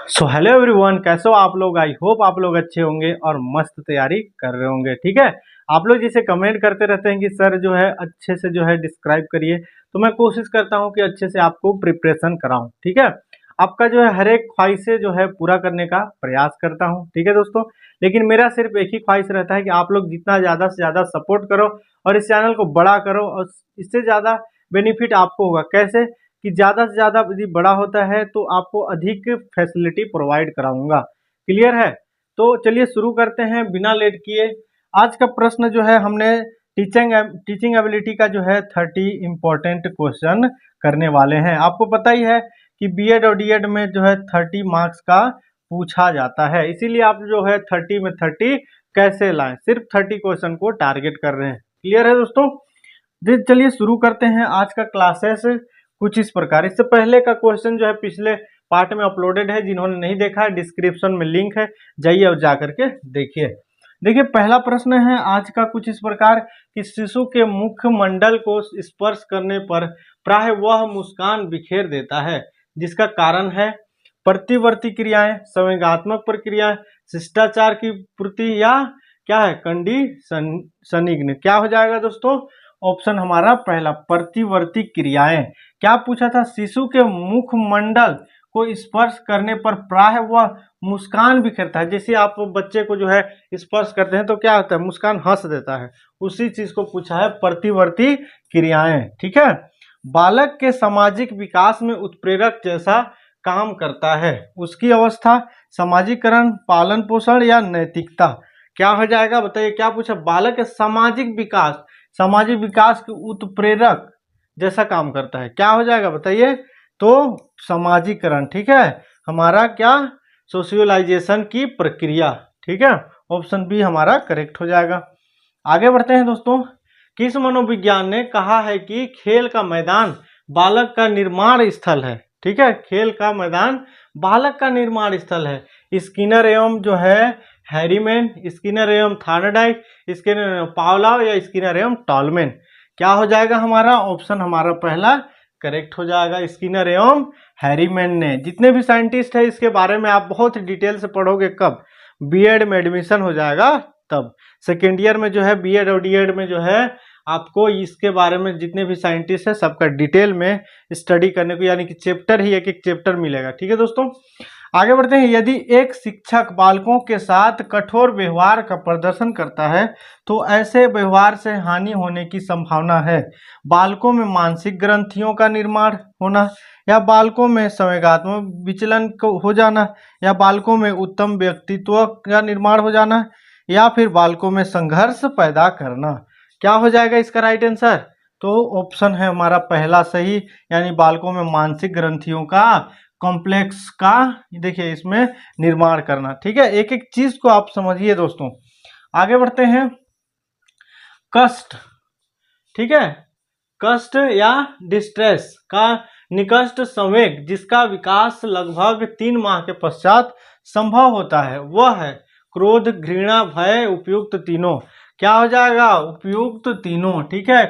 Hello everyone, कैसे हो आप लोग। आई होप आप लोग अच्छे होंगे और मस्त तैयारी कर रहे होंगे। ठीक है, आप लोग जैसे कमेंट करते रहते हैं कि सर जो है अच्छे से जो है डिस्क्राइब करिए, तो मैं कोशिश करता हूं कि अच्छे से आपको प्रिपरेशन कराऊं। ठीक है, आपका जो है हर एक ख्वाहिशें जो है पूरा करने का प्रयास करता हूं। ठीक है दोस्तों, लेकिन मेरा सिर्फ एक ही ख्वाहिश रहता है कि आप लोग जितना ज़्यादा से ज़्यादा सपोर्ट करो और इस चैनल को बड़ा करो, और इससे ज़्यादा बेनिफिट आपको होगा। कैसे कि ज़्यादा से ज़्यादा यदि बड़ा होता है तो आपको अधिक फैसिलिटी प्रोवाइड कराऊंगा। क्लियर है? तो चलिए शुरू करते हैं बिना लेट किए। आज का प्रश्न जो है हमने टीचिंग एबिलिटी का जो है 30 इंपॉर्टेंट क्वेश्चन करने वाले हैं। आपको पता ही है कि बीएड और डीएड में जो है 30 मार्क्स का पूछा जाता है, इसीलिए आप जो है 30 में 30 कैसे लाएं, सिर्फ 30 क्वेश्चन को टारगेट कर रहे हैं। क्लियर है दोस्तों? चलिए शुरू करते हैं आज का क्लासेस कुछ इस प्रकार। इससे पहले का क्वेश्चन जो है पिछले पार्ट में अपलोडेड है, जिन्होंने नहीं देखा है डिस्क्रिप्शन में लिंक है, जाइए और जा करके देखिए। देखिए पहला प्रश्न है आज का कुछ इस प्रकार कि शिशु के मुख मंडल को स्पर्श करने पर प्राय वह मुस्कान बिखेर देता है, जिसका कारण है प्रतिवर्ती क्रियाएं, संवेगात्मक प्रक्रिया, शिष्टाचार की पूर्ति, या क्या है संनिग्न। क्या हो जाएगा दोस्तों? ऑप्शन हमारा पहला प्रतिवर्ती क्रियाएं। क्या पूछा था? शिशु के मुखमंडल को स्पर्श करने पर प्राय वह मुस्कान बिखेरता है। जैसे आप बच्चे को जो है स्पर्श करते हैं तो क्या होता है? मुस्कान हंस देता है। उसी चीज को पूछा है प्रतिवर्ती क्रियाएं। ठीक है, बालक के सामाजिक विकास में उत्प्रेरक जैसा काम करता है। उसकी अवस्था सामाजिकरण, पालन पोषण या नैतिकता। क्या हो जाएगा बताइए? क्या पूछा? बालक के सामाजिक विकास के उत्प्रेरक जैसा काम करता है। क्या हो जाएगा बताइए? तो सामाजिकरण। ठीक है, हमारा क्या? सोशियलाइजेशन की प्रक्रिया। ठीक है, ऑप्शन बी हमारा करेक्ट हो जाएगा। आगे बढ़ते हैं दोस्तों। किस मनोविज्ञान ने कहा है कि खेल का मैदान बालक का निर्माण स्थल है? ठीक है, खेल का मैदान बालक का निर्माण स्थल है। स्किनर एवं जो है हैरीमैन, स्किनर एवं थार्नडाइक, स्किनर एवं पावलव, या स्किनर एवं टॉलमैन। क्या हो जाएगा हमारा? ऑप्शन हमारा पहला करेक्ट हो जाएगा, स्किनर एवं हैरीमैन ने। जितने भी साइंटिस्ट है इसके बारे में आप बहुत डिटेल से पढ़ोगे कब बीएड में एडमिशन हो जाएगा तब। सेकेंड ईयर में जो है बीएड और डीएड में जो है आपको इसके बारे में जितने भी साइंटिस्ट है सबका डिटेल में स्टडी करने को, यानी कि चैप्टर ही एक एक चैप्टर मिलेगा। ठीक है दोस्तों, आगे बढ़ते हैं। यदि एक शिक्षक बालकों के साथ कठोर व्यवहार का प्रदर्शन करता है तो ऐसे व्यवहार से हानि होने की संभावना है। बालकों में मानसिक ग्रंथियों का निर्माण होना, या बालकों में संवेगात्मक विचलन हो जाना, या बालकों में उत्तम व्यक्तित्व का निर्माण हो जाना, या फिर बालकों में संघर्ष पैदा करना। क्या हो जाएगा इसका राइट आंसर? तो ऑप्शन है हमारा पहला सही, यानी बालकों में मानसिक ग्रंथियों का कॉम्प्लेक्स का देखिए इसमें निर्माण करना। ठीक है, एक एक चीज को आप समझिए दोस्तों। आगे बढ़ते हैं। कष्ट। ठीक है, कष्ट या डिस्ट्रेस का निकष्ट संवेग जिसका विकास लगभग 3 माह के पश्चात संभव होता है वह है क्रोध, घृणा, भय, उपयुक्त तीनों। क्या हो जाएगा? उपयुक्त तीनों। ठीक है,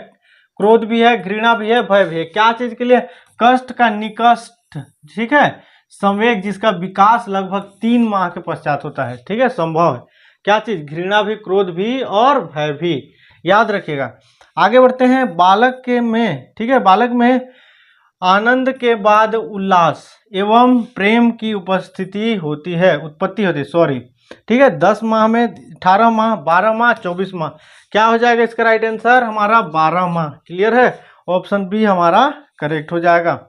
क्रोध भी है, घृणा भी है, भय भी है। क्या चीज के लिए? कष्ट का निकष्ट। ठीक है, संवेग जिसका विकास लगभग 3 माह के पश्चात होता है। ठीक है, संभव है। क्या चीज? घृणा भी, क्रोध भी और भय भी। याद रखिएगा। आगे बढ़ते हैं। बालक के में, ठीक है, बालक में आनंद के बाद उल्लास एवं प्रेम की उत्पत्ति होती है। सॉरी, ठीक है, 10 माह में, 18 माह, 12 माह, 24 माह। क्या हो जाएगा इसका राइट आंसर? हमारा 12 माह। क्लियर है, ऑप्शन बी हमारा करेक्ट हो जाएगा।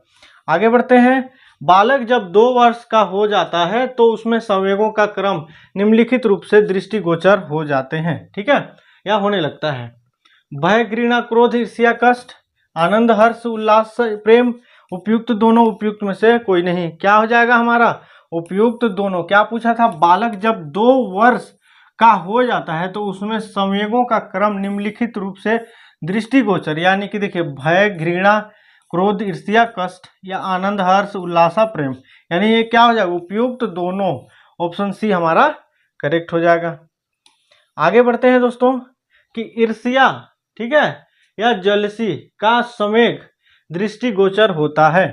आगे बढ़ते हैं। बालक जब 2 वर्ष का हो जाता है तो उसमें संवेगों का क्रम निम्नलिखित रूप से दृष्टिगोचर हो जाते हैं। ठीक है, या होने लगता है। भय, घृणा, क्रोध, ईर्ष्या, कष्ट, आनंद, हर्ष, उल्लास, प्रेम, उपयुक्त दोनों, उपयुक्त में से कोई नहीं। क्या हो जाएगा हमारा? उपयुक्त दोनों। क्या पूछा था? बालक जब 2 वर्ष का हो जाता है तो उसमें संवेगों का क्रम निम्नलिखित रूप से दृष्टिगोचर, यानी कि देखिए भय, घृणा, क्रोध, ईर्ष्या, कष्ट, या आनंद, हर्ष, उल्लासा, प्रेम, यानी ये क्या हो जाएगा? उपयुक्त दोनों। ऑप्शन सी हमारा करेक्ट हो जाएगा। आगे बढ़ते हैं दोस्तों कि ईर्ष्या, ठीक है, या जलसी का संवेग दृष्टिगोचर होता है।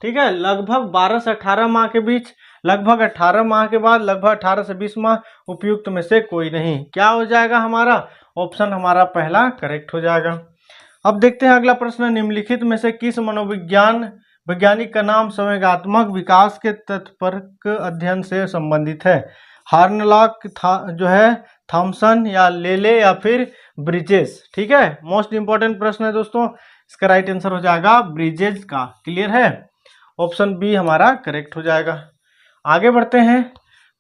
ठीक है, लगभग 12 से 18 माह के बीच, लगभग 18 माह के बाद, लगभग 18 से 20 माह, उपयुक्त में से कोई नहीं। क्या हो जाएगा हमारा? ऑप्शन हमारा पहला करेक्ट हो जाएगा। अब देखते हैं अगला प्रश्न, निम्नलिखित में से किस वैज्ञानिक का नाम संवेगात्मक विकास के तत्परक अध्ययन से संबंधित है? हार्नलॉक जो है, थॉमसन या लेले या फिर ब्रिजेस? ठीक है, मोस्ट इंपॉर्टेंट प्रश्न है दोस्तों। इसका राइट आंसर हो जाएगा ब्रिजेस का। क्लियर है? ऑप्शन बी हमारा करेक्ट हो जाएगा। आगे बढ़ते हैं।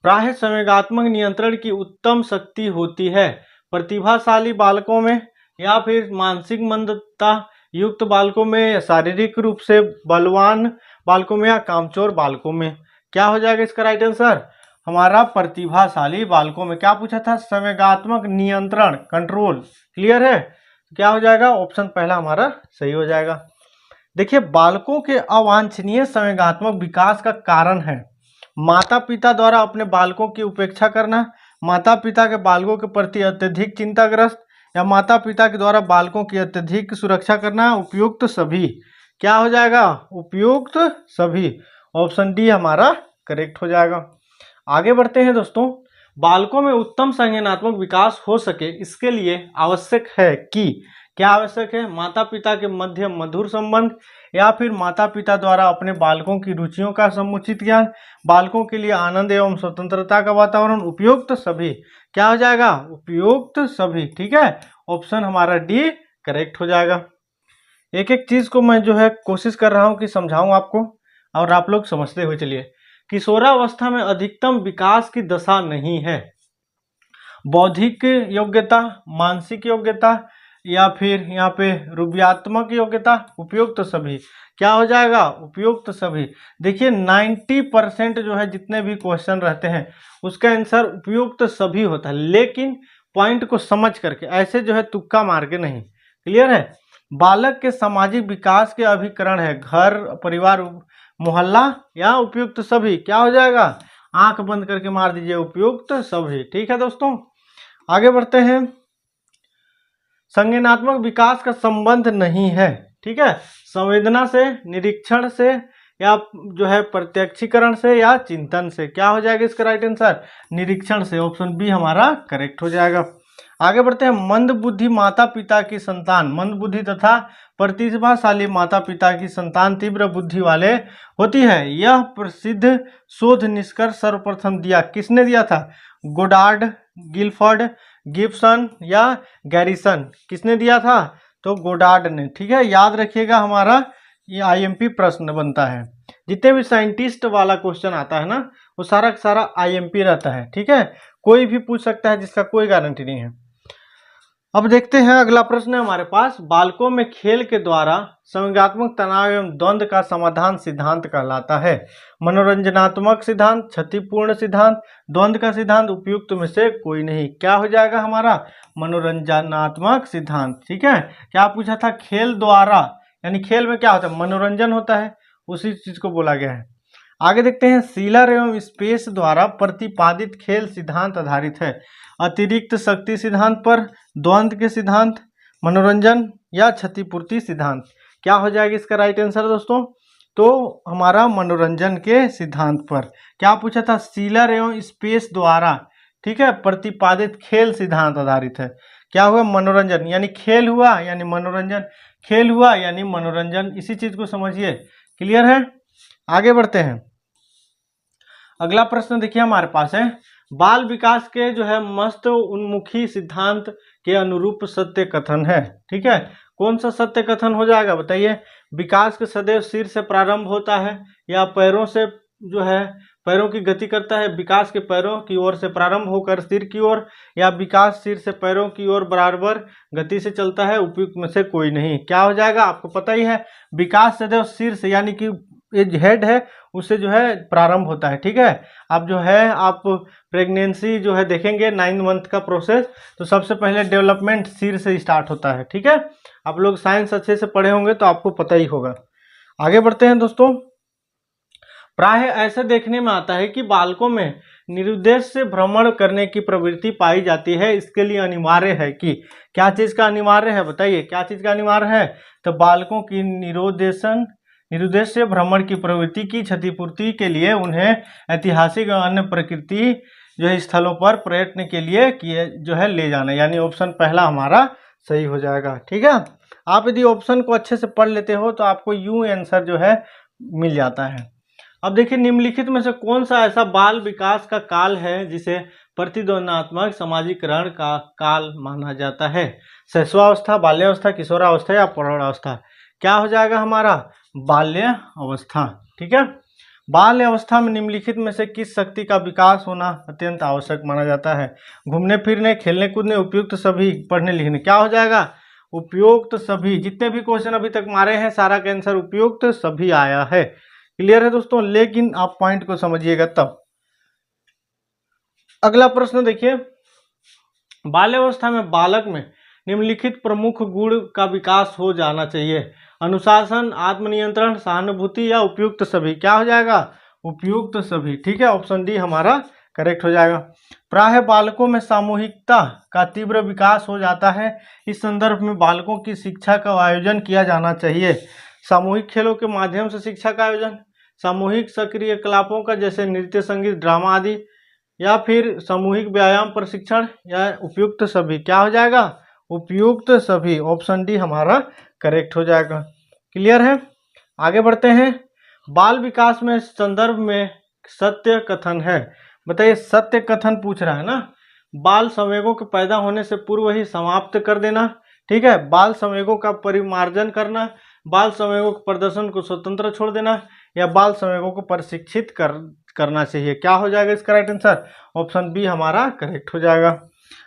प्राय संवेगात्मक नियंत्रण की उत्तम शक्ति होती है प्रतिभाशाली बालकों में या फिर मानसिक मंदता युक्त बालकों में, या शारीरिक रूप से बलवान बालकों में, या कामचोर बालकों में? क्या हो जाएगा इसका राइट आंसर? हमारा प्रतिभाशाली बालकों में। क्या पूछा था? संवेगात्मक नियंत्रण, कंट्रोल। क्लियर है? क्या हो जाएगा? ऑप्शन पहला हमारा सही हो जाएगा। देखिए, बालकों के अवांछनीय संवेगात्मक विकास का कारण है माता पिता द्वारा अपने बालकों की उपेक्षा करना, माता पिता के बालकों के प्रति अत्यधिक चिंताग्रस्त, या माता पिता के द्वारा बालकों की अत्यधिक सुरक्षा करना, उपयुक्त सभी। क्या हो जाएगा? उपयुक्त सभी। ऑप्शन डी हमारा करेक्ट हो जाएगा। आगे बढ़ते हैं दोस्तों। बालकों में उत्तम संज्ञानात्मक विकास हो सके इसके लिए आवश्यक है कि, क्या आवश्यक है? माता पिता के मध्य मधुर संबंध, या फिर माता पिता द्वारा अपने बालकों की रुचियों का समुचित ज्ञान, बालकों के लिए आनंद एवं स्वतंत्रता का वातावरण, उपयुक्त सभी। क्या हो जाएगा? उपयुक्त सभी। ठीक है, ऑप्शन हमारा डी करेक्ट हो जाएगा। एक एक चीज को मैं जो है कोशिश कर रहा हूं कि समझाऊं आपको, और आप लोग समझते हुए चलिए। किशोरावस्था में अधिकतम विकास की दशा नहीं है। बौद्धिक योग्यता, मानसिक योग्यता, या फिर यहाँ पे रूपात्मक योग्यता, उपयुक्त सभी। क्या हो जाएगा? उपयुक्त सभी। देखिए 90% जो है जितने भी क्वेश्चन रहते हैं उसका आंसर उपयुक्त सभी होता है, लेकिन पॉइंट को समझ करके, ऐसे जो है तुक्का मार के नहीं। क्लियर है? बालक के सामाजिक विकास के अभिकरण है घर, परिवार, मोहल्ला, या उपयुक्त सभी। क्या हो जाएगा? आंख बंद करके मार दीजिए, उपयुक्त सभी। ठीक है दोस्तों, आगे बढ़ते हैं। संज्ञानात्मक विकास का संबंध नहीं है, ठीक है, संवेदना से, निरीक्षण से, या जो है प्रत्यक्षीकरण से, या चिंतन से। क्या हो जाएगा इसका राइट आंसर? निरीक्षण से। ऑप्शन बी हमारा करेक्ट हो जाएगा। आगे बढ़ते हैं। मंद बुद्धि माता पिता की संतान, मंद बुद्धि तथा प्रतिभाशाली माता पिता की संतान तीव्र बुद्धि वाले होती है। यह प्रसिद्ध शोध निष्कर्ष सर्वप्रथम दिया किसने दिया था? गोडार्ड, गिलफर्ड, गिब्सन, या गैरिसन? किसने दिया था? तो गोडार्ड ने। ठीक है, याद रखिएगा, हमारा ये आईएमपी प्रश्न बनता है। जितने भी साइंटिस्ट वाला क्वेश्चन आता है ना, वो सारा का सारा आईएमपी रहता है। ठीक है, कोई भी पूछ सकता है, जिसका कोई गारंटी नहीं है। अब देखते हैं अगला प्रश्न है हमारे पास। बालकों में खेल के द्वारा संवेगात्मक तनाव एवं द्वंद्व का समाधान सिद्धांत कहलाता है। मनोरंजनात्मक सिद्धांत, क्षतिपूर्ण सिद्धांत, द्वंद्व का सिद्धांत, उपयुक्त में से कोई नहीं। क्या हो जाएगा हमारा? मनोरंजनात्मक सिद्धांत। ठीक है, क्या पूछा था? खेल द्वारा, यानी खेल में क्या होता है? मनोरंजन होता है, उसी चीज को बोला गया है। आगे देखते हैं। सीलर एवं स्पेस द्वारा प्रतिपादित खेल सिद्धांत आधारित है अतिरिक्त शक्ति सिद्धांत पर, द्वंद्व के सिद्धांत, मनोरंजन, या क्षतिपूर्ति सिद्धांत। क्या हो जाएगा इसका राइट आंसर दोस्तों? तो हमारा मनोरंजन के सिद्धांत पर। क्या पूछा था? सीलर एवं स्पेस द्वारा, ठीक है, प्रतिपादित खेल सिद्धांत आधारित है। क्या हुआ? मनोरंजन, यानी खेल हुआ यानी मनोरंजन, खेल हुआ यानी मनोरंजन, इसी चीज को समझिए। क्लियर है? आगे बढ़ते हैं। अगला प्रश्न देखिए हमारे पास है। बाल विकास के जो है मस्त उन्मुखी सिद्धांत के अनुरूप सत्य कथन है। ठीक है, कौन सा सत्य कथन हो जाएगा बताइए? विकास के सदैव सिर से प्रारंभ होता है, या पैरों से जो है पैरों की गति करता है, विकास के पैरों की ओर से प्रारंभ होकर सिर की ओर, या विकास सिर से पैरों की ओर बराबर गति से चलता है। उपयुक्त में से कोई नहीं। क्या हो जाएगा? आपको पता ही है, विकास सदैव सिर से, यानी कि ये हेड है उससे जो है प्रारंभ होता है। ठीक है, अब जो है आप प्रेगनेंसी जो है देखेंगे 9 मंथ का प्रोसेस, तो सबसे पहले डेवलपमेंट सिर से स्टार्ट होता है। ठीक है, आप लोग साइंस अच्छे से पढ़े होंगे तो आपको पता ही होगा। आगे बढ़ते हैं दोस्तों। प्राय ऐसे देखने में आता है कि बालकों में निरुद्देश्य से भ्रमण करने की प्रवृत्ति पाई जाती है। इसके लिए अनिवार्य है कि, क्या चीज का अनिवार्य है बताइए? क्या चीज का अनिवार्य है? तो बालकों की निरुद्देश्य भ्रमण की प्रवृत्ति की क्षतिपूर्ति के लिए उन्हें ऐतिहासिक और अन्य प्रकृति जो है स्थलों पर पर्यटन के लिए जो है ले जाना, यानी ऑप्शन पहला हमारा सही हो जाएगा। ठीक है, आप यदि ऑप्शन को अच्छे से पढ़ लेते हो तो आपको यूं आंसर जो है मिल जाता है। अब देखिए, निम्नलिखित में से कौन सा ऐसा बाल विकास का काल है जिसे प्रतिद्वंदात्मक सामाजिकरण का काल माना जाता है? शैशवावस्था, बाल्यावस्था, किशोरावस्था या प्रौढ़ावस्था? क्या हो जाएगा हमारा? बाल्य अवस्था। ठीक है, बाल्य अवस्था में निम्नलिखित में से किस शक्ति का विकास होना अत्यंत आवश्यक माना जाता है? घूमने फिरने, खेलने कूदने, उपयुक्त सभी, पढ़ने लिखने। क्या हो जाएगा? उपयुक्त सभी। जितने भी क्वेश्चन अभी तक मारे हैं सारा का आंसर उपयुक्त सभी आया है। क्लियर है दोस्तों? लेकिन आप पॉइंट को समझिएगा तब। अगला प्रश्न देखिए, बाल्यावस्था में बालक में निम्नलिखित प्रमुख गुण का विकास हो जाना चाहिए? अनुशासन, आत्मनियंत्रण, सहानुभूति या उपयुक्त सभी? क्या हो जाएगा? उपयुक्त सभी। ठीक है, ऑप्शन डी हमारा करेक्ट हो जाएगा। प्रायः बालकों में सामूहिकता का तीव्र विकास हो जाता है। इस संदर्भ में बालकों की शिक्षा का आयोजन किया जाना चाहिए। सामूहिक खेलों के माध्यम से शिक्षा का आयोजन, सामूहिक सक्रिय क्रियाकलापों का जैसे नृत्य, संगीत, ड्रामा आदि, या फिर सामूहिक व्यायाम प्रशिक्षण, या उपयुक्त सभी? क्या हो जाएगा? उपयुक्त सभी। ऑप्शन डी हमारा करेक्ट हो जाएगा। क्लियर है? आगे बढ़ते हैं। बाल विकास में संदर्भ में सत्य कथन है। बताइए, सत्य कथन पूछ रहा है ना। बाल संवेगों के पैदा होने से पूर्व ही समाप्त कर देना। ठीक है, बाल संवेगों का परिमार्जन करना, बाल संवेगों के प्रदर्शन को स्वतंत्र छोड़ देना, या बाल संवेगों को प्रशिक्षित करना चाहिए? क्या हो जाएगा इसका राइट आंसर? ऑप्शन बी हमारा करेक्ट हो जाएगा।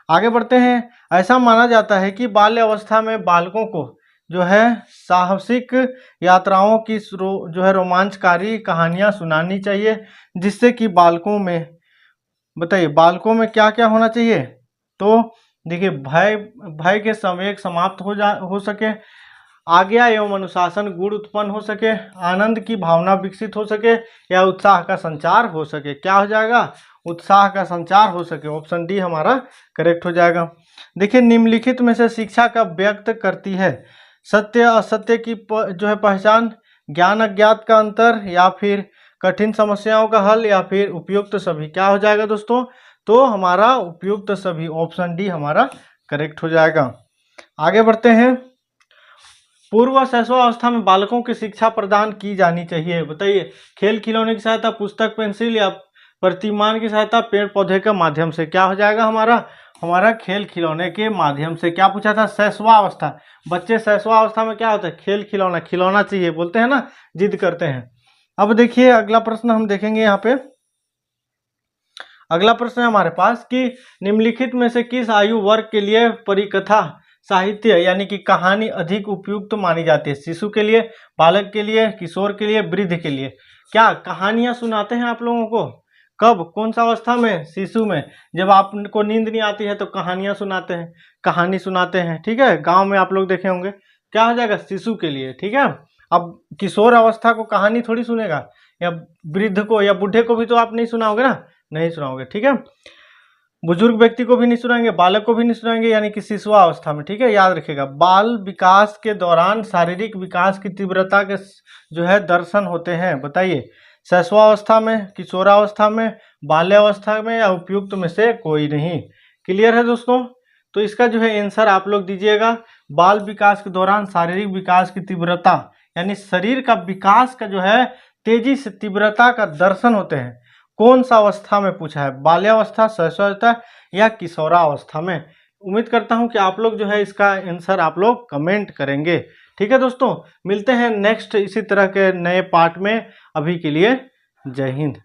आगे बढ़ते हैं। ऐसा माना जाता है कि बाल्य अवस्था में बालकों को जो है साहसिक यात्राओं की जो है रोमांचकारी कहानियां सुनानी चाहिए, जिससे कि बालकों में, बताइए बालकों में क्या क्या होना चाहिए? तो देखिए, भय के संवेग समाप्त हो सके, आज्ञा एवं अनुशासन गुण उत्पन्न हो सके, आनंद की भावना विकसित हो सके, या उत्साह का संचार हो सके? क्या हो जाएगा? उत्साह का संचार हो सके। ऑप्शन डी हमारा करेक्ट हो जाएगा। देखिए, निम्नलिखित में से शिक्षा का व्यक्त करती है? सत्य असत्य की जो है पहचान, ज्ञान अज्ञात का अंतर, या फिर कठिन समस्याओं का हल, या फिर उपयुक्त सभी? क्या हो जाएगा दोस्तों? तो हमारा उपयुक्त सभी। ऑप्शन डी हमारा करेक्ट हो जाएगा। आगे बढ़ते हैं। पूर्व शैशवावस्था में बालकों की शिक्षा प्रदान की जानी चाहिए। बताइए, खेल खिलौने की सहायता, पुस्तक पेंसिल, या प्रतिमान की सहायता, पेड़ पौधे के माध्यम से? क्या हो जाएगा हमारा खेल खिलौने के माध्यम से। क्या पूछा था? शैशवावस्था। बच्चे शैशवावस्था में क्या होता है? खेल खिलौना चाहिए बोलते हैं ना, जिद करते हैं। अब देखिए, अगला प्रश्न हम देखेंगे यहाँ पे। अगला प्रश्न है हमारे पास कि निम्नलिखित में से किस आयु वर्ग के लिए परिकथा साहित्य यानी कि कहानी अधिक उपयुक्त मानी जाती है? शिशु के लिए, बालक के लिए, किशोर के लिए, वृद्ध के लिए? क्या कहानियां सुनाते हैं आप लोगों को? कब, कौन सा अवस्था में? शिशु में। जब आपको नींद नहीं आती है तो कहानियां सुनाते हैं, कहानी सुनाते हैं। ठीक है, गांव में आप लोग देखे होंगे। क्या हो जाएगा? शिशु के लिए। ठीक है, अब किशोर अवस्था को कहानी थोड़ी सुनेगा, या वृद्ध को या बूढ़े को भी तो आप नहीं सुनाओगे ना, नहीं सुनाओगे। ठीक है, बुजुर्ग व्यक्ति को भी नहीं सुनाएंगे, बालक को भी नहीं सुनाएंगे, यानी कि शिशुअवस्था में। ठीक है, याद रखिएगा। बाल विकास के दौरान शारीरिक विकास की तीव्रता के जो है दर्शन होते हैं। बताइए, शैशवावस्था में, किशोरावस्था में, बाल्यावस्था में, या उपयुक्त में से कोई नहीं? क्लियर है दोस्तों? तो इसका जो है आंसर आप लोग दीजिएगा। बाल विकास के दौरान शारीरिक विकास की तीव्रता, यानी शरीर का विकास का जो है तेजी से तीव्रता का दर्शन होते हैं। कौन सा अवस्था में पूछा है? बाल्यावस्था, शैशवावस्था, या किशोरावस्था में? उम्मीद करता हूं कि आप लोग जो है इसका आंसर आप लोग कमेंट करेंगे। ठीक है दोस्तों, मिलते हैं नेक्स्ट इसी तरह के नए पार्ट में। अभी के लिए जय हिंद।